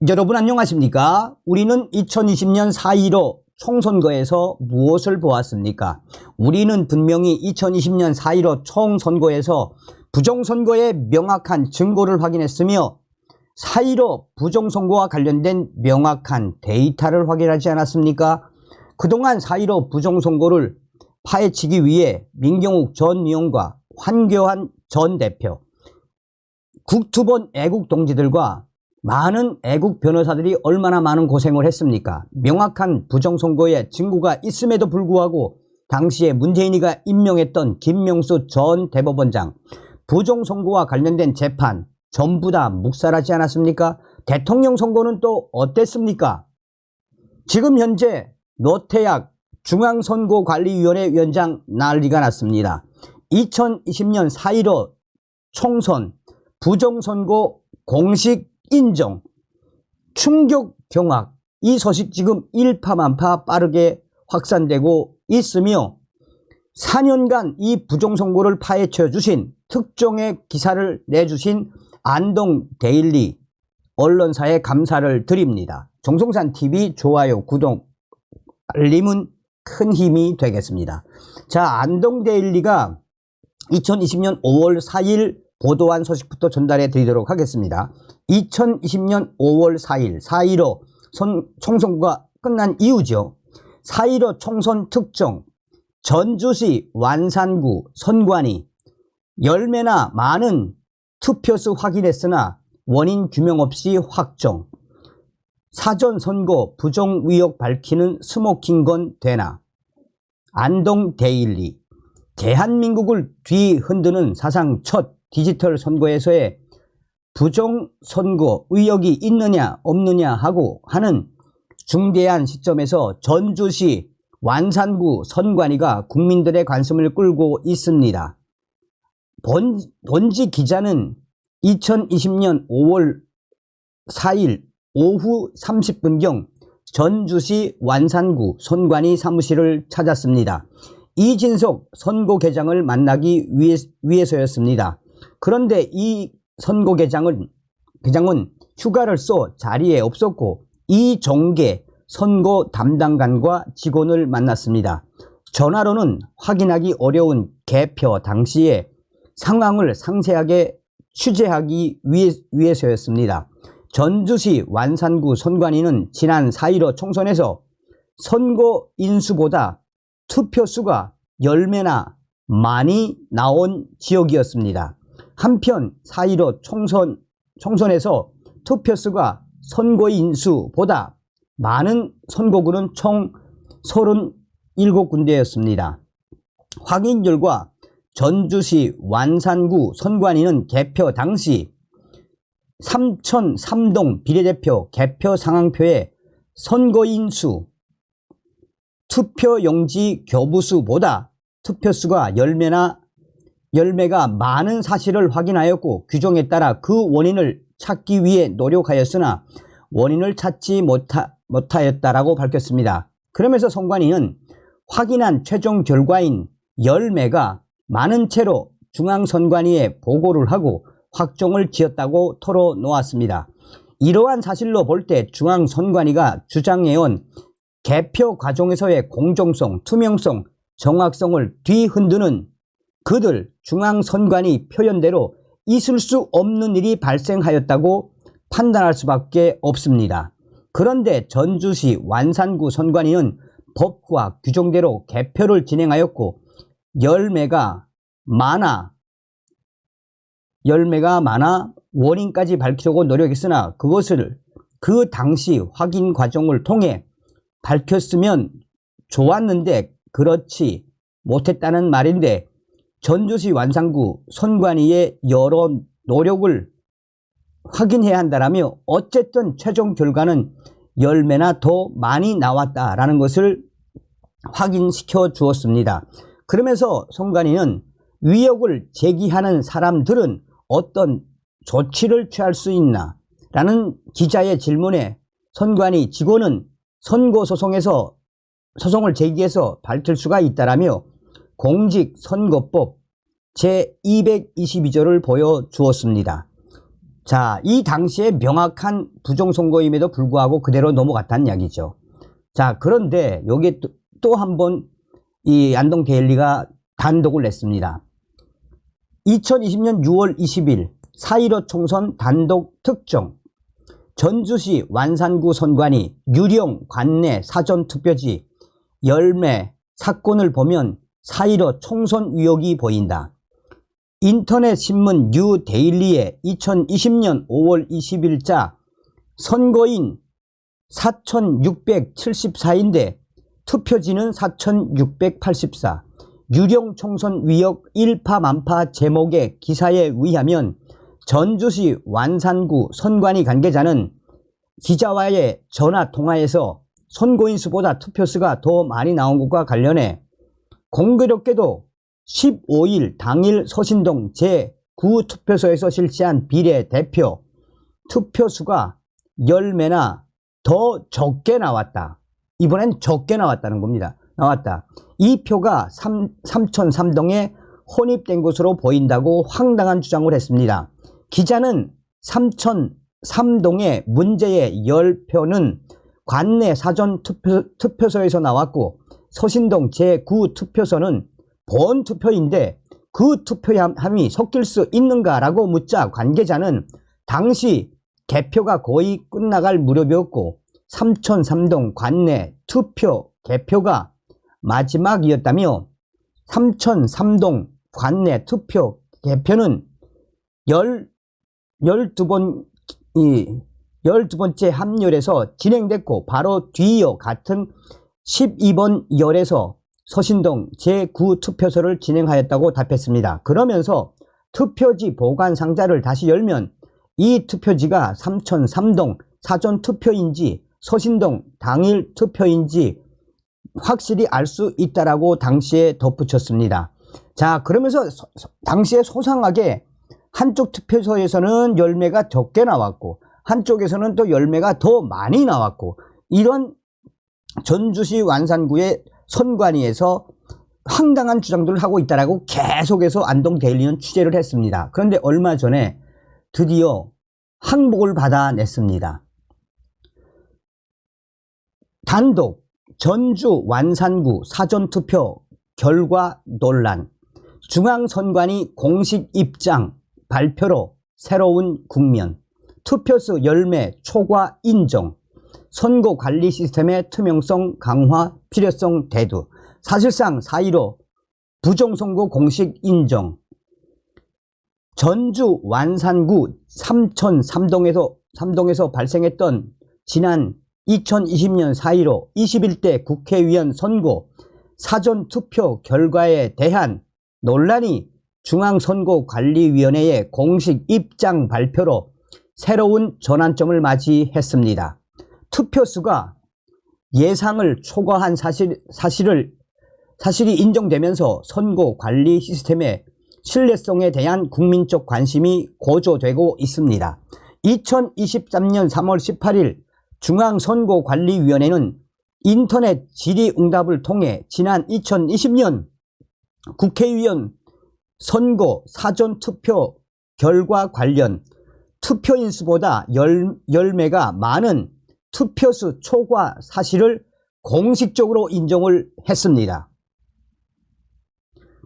여러분 안녕하십니까? 우리는 2020년 4.15 총선거에서 무엇을 보았습니까? 우리는 분명히 2020년 4.15 총선거에서 부정선거의 명확한 증거를 확인했으며 4.15 부정선거와 관련된 명확한 데이터를 확인하지 않았습니까? 그동안 4.15 부정선거를 파헤치기 위해 민경욱 전 의원과 황교안 전 대표, 국투본 애국 동지들과 많은 애국 변호사들이 얼마나 많은 고생을 했습니까? 명확한 부정선거의 증거가 있음에도 불구하고 당시에 문재인이가 임명했던 김명수 전 대법원장, 부정선거와 관련된 재판 전부 다 묵살하지 않았습니까? 대통령 선거는 또 어땠습니까? 지금 현재 노태악 중앙선거관리위원회 위원장 난리가 났습니다. 2020년 4.15 총선 부정선거 공식 인정, 충격 경악, 이 소식 지금 일파만파 빠르게 확산되고 있으며 4년간 이 부정선거를 파헤쳐 주신 특종의 기사를 내주신 안동데일리 언론사에 감사를 드립니다. 정성산TV 좋아요, 구독, 알림은 큰 힘이 되겠습니다. 자, 안동데일리가 2020년 5월 4일 보도한 소식부터 전달해 드리도록 하겠습니다. 2020년 5월 4일 4.15 총선거가 끝난 이후죠. 4.15 총선 특정 전주시 완산구 선관위 10매나 많은 투표수 확인했으나 원인 규명 없이 확정. 사전선거 부정 의혹 밝히는 스모킹건 되나. 안동데일리 대한민국을 뒤흔드는 사상 첫 디지털 선거에서의 부정선거 의혹이 있느냐 없느냐 하는 중대한 시점에서 전주시 완산구 선관위가 국민들의 관심을 끌고 있습니다. 본지 기자는 2020년 5월 4일 오후 30분경 전주시 완산구 선관위 사무실을 찾았습니다. 이진석 선거계장을 만나기 위해서였습니다. 그런데 이 선거계장은 휴가를 써 자리에 없었고 이종계 선거 담당관과 직원을 만났습니다. 전화로는 확인하기 어려운 개표 당시의 상황을 상세하게 취재하기 위해서였습니다. 전주시 완산구 선관위는 지난 4.15 총선에서 선거 인수보다 투표수가 10매나 많이 나온 지역이었습니다. 한편 4.15 총선에서 투표수가 선거 인수보다 많은 선거구는 총 37군데였습니다. 확인 결과 전주시 완산구 선관위는 개표 당시 3003동 비례대표 개표 상황표에 선거인수 투표용지 교부수보다 투표수가 10매가 많은 사실을 확인하였고 규정에 따라 그 원인을 찾기 위해 노력하였으나 원인을 찾지 못하였다라고 밝혔습니다. 그러면서 선관위는 확인한 최종 결과인 10매가 많은 채로 중앙선관위에 보고를 하고 확정을 지었다고 털어놓았습니다. 이러한 사실로 볼 때 중앙선관위가 주장해온 개표 과정에서의 공정성, 투명성, 정확성을 뒤흔드는 그들 중앙선관위 표현대로 있을 수 없는 일이 발생하였다고 판단할 수밖에 없습니다. 그런데 전주시 완산구 선관위는 법과 규정대로 개표를 진행하였고 10매가 많아 원인까지 밝히려고 노력했으나 그것을 그 당시 확인 과정을 통해 밝혔으면 좋았는데 그렇지 못했다는 말인데 전주시 완산구 선관위의 여러 노력을 확인해야 한다라며 어쨌든 최종 결과는 10매나 더 많이 나왔다라는 것을 확인시켜 주었습니다. 그러면서 선관위는 의혹을 제기하는 사람들은 어떤 조치를 취할 수 있나 라는 기자의 질문에 선관위 직원은 선거소송에서 소송을 제기해서 밝힐 수가 있다라며 공직선거법 제222조를 보여주었습니다. 자, 이 당시에 명확한 부정선거임에도 불구하고 그대로 넘어갔다는 이야기죠. 자, 그런데 여기에 또 한 번 이 안동 데일리가 단독을 냈습니다. 2020년 6월 20일 4.15 총선 단독 특정. 전주시 완산구 선관위 유령 관내 사전투표지 열매 사건을 보면 4.15 총선 의혹이 보인다. 인터넷 신문 뉴 데일리의 2020년 5월 20일자 선거인 4,674인데 투표지는 4,684. 유령 총선 위협 일파만파 제목의 기사에 의하면 전주시 완산구 선관위 관계자는 기자와의 전화 통화에서 선거인 수보다 투표수가 더 많이 나온 것과 관련해 공교롭게도 15일 당일 서신동 제9투표소에서 실시한 비례대표 투표수가 10매나 더 적게 나왔다. 이번엔 적게 나왔다는 겁니다. 이 표가 3,003동에 혼입된 것으로 보인다고 황당한 주장을 했습니다. 기자는 3,003동의 문제의 10표는 관내 사전투표소에서 나왔고 서신동 제9투표소는 본투표인데 그 투표함이 섞일 수 있는가라고 묻자 관계자는 당시 개표가 거의 끝나갈 무렵이었고 3,003동 관내 투표 개표가 마지막이었다며 3,003동 관내 투표 개표는 12번째 함열에서 진행됐고 바로 뒤이어 같은 12번 열에서 서신동 제9투표소를 진행하였다고 답했습니다. 그러면서 투표지 보관 상자를 다시 열면 이 투표지가 3,003동 사전투표인지 서신동 당일 투표인지 확실히 알 수 있다라고 당시에 덧붙였습니다. 자, 그러면서 당시에 소상하게 한쪽 투표소에서는 열매가 적게 나왔고 한쪽에서는 또 열매가 더 많이 나왔고 이런 전주시 완산구의 선관위에서 황당한 주장들을 하고 있다라고 계속해서 안동 데일리는 취재를 했습니다. 그런데 얼마 전에 드디어 항복을 받아냈습니다. 단독 전주 완산구 사전투표 결과 논란. 중앙선관위 공식 입장 발표로 새로운 국면. 투표수 열매 초과 인정. 선거관리 시스템의 투명성 강화 필요성 대두. 사실상 4.15 부정선거 공식 인정. 전주 완산구 3,003동에서 발생했던 지난 2020년 4.15 21대 국회의원 선거 사전투표 결과에 대한 논란이 중앙선거관리위원회의 공식 입장 발표로 새로운 전환점을 맞이했습니다. 투표수가 예상을 초과한 사실이 인정되면서 선거관리 시스템의 신뢰성에 대한 국민적 관심이 고조되고 있습니다. 2023년 3월 18일 중앙선거관리위원회는 인터넷 질의응답을 통해 지난 2020년 국회의원 선거 사전투표 결과 관련 투표인 수보다 열매가 많은 투표수 초과 사실을 공식적으로 인정을 했습니다.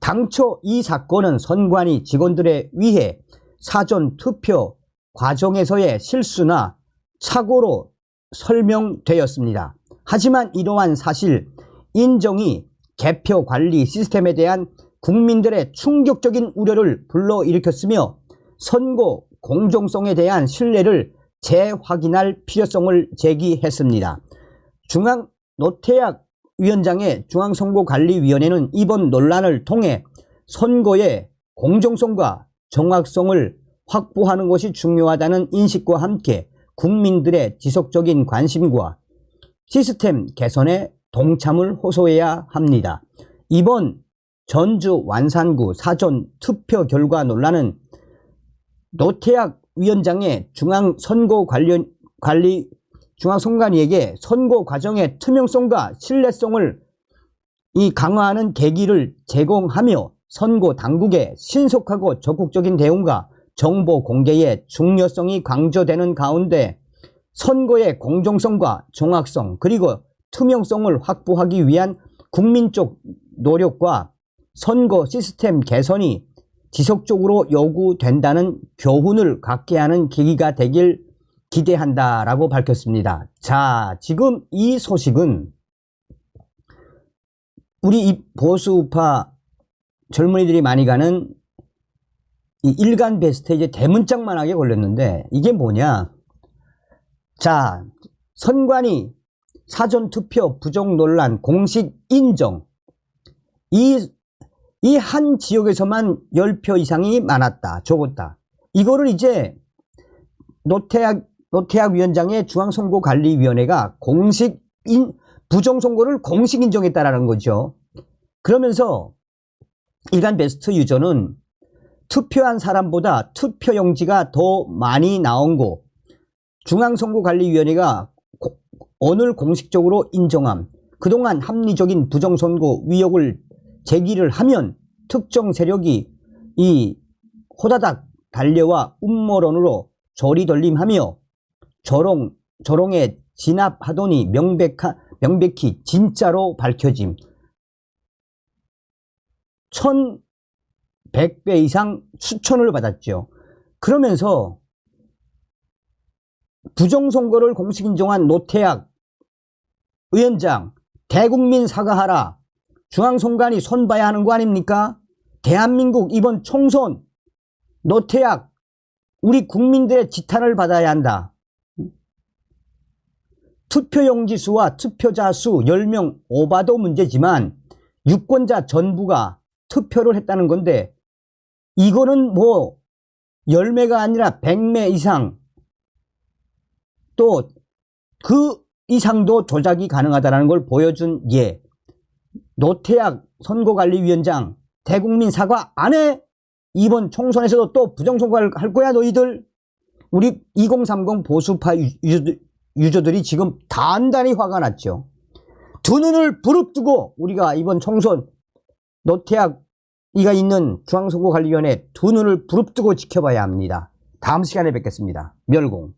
당초 이 사건은 선관위 직원들에 의해 사전투표 과정에서의 실수나 착오로 설명되었습니다. 하지만 이러한 사실 인정이 개표 관리 시스템에 대한 국민들의 충격적인 우려를 불러일으켰으며 선거 공정성에 대한 신뢰를 재확인할 필요성을 제기했습니다. 노태학 위원장의 중앙선거관리위원회는 이번 논란을 통해 선거의 공정성과 정확성을 확보하는 것이 중요하다는 인식과 함께 국민들의 지속적인 관심과 시스템 개선에 동참을 호소해야 합니다. 이번 전주 완산구 사전 투표 결과 논란은 노태학 위원장의 중앙선관위에게 선거 과정의 투명성과 신뢰성을 강화하는 계기를 제공하며 선거 당국의 신속하고 적극적인 대응과 정보 공개의 중요성이 강조되는 가운데 선거의 공정성과 정확성 그리고 투명성을 확보하기 위한 국민적 노력과 선거 시스템 개선이 지속적으로 요구된다는 교훈을 갖게 하는 계기가 되길 기대한다라고 밝혔습니다. 자, 지금 이 소식은 우리 이 보수파 젊은이들이 많이 가는 이 일간 베스트에 이제 대문짝만하게 걸렸는데 이게 뭐냐? 자, 선관위 사전투표 부정 논란 공식 인정. 이 한 지역에서만 10표 이상이 많았다, 적었다. 이거를 이제 노태학 위원장의 중앙선거관리위원회가 부정선거를 공식 인정했다라는 거죠. 그러면서 일간 베스트 유저는 투표한 사람보다 투표용지가 더 많이 나온 거 중앙선거관리위원회가 오늘 공식적으로 인정함. 그동안 합리적인 부정선거 의혹을 제기를 하면 특정 세력이 이 호다닥 달려와 음모론으로 조리돌림하며 조롱에 진압하더니 명백히 진짜로 밝혀짐. 1100배 이상 추천을 받았죠. 그러면서 부정선거를 공식 인정한 노태학 위원장 대국민 사과하라. 중앙선관위 손 봐야 하는 거 아닙니까? 대한민국 이번 총선 노태학 우리 국민들의 지탄을 받아야 한다. 투표용지 수와 투표자 수 10명 오바도 문제지만 유권자 전부가 투표를 했다는 건데 이거는 뭐 10매가 아니라 100매 이상 또 그 이상도 조작이 가능하다는 걸 보여준 예. 노태학 선거관리위원장 대국민 사과 안 해? 이번 총선에서도 또 부정선거를 할 거야 너희들? 우리 2030 보수파 유저들이 지금 단단히 화가 났죠. 두 눈을 부릅뜨고 우리가 이번 총선 노태학 이가 있는 중앙선거관리위원회 두 눈을 부릅뜨고 지켜봐야 합니다. 다음 시간에 뵙겠습니다. 멸공.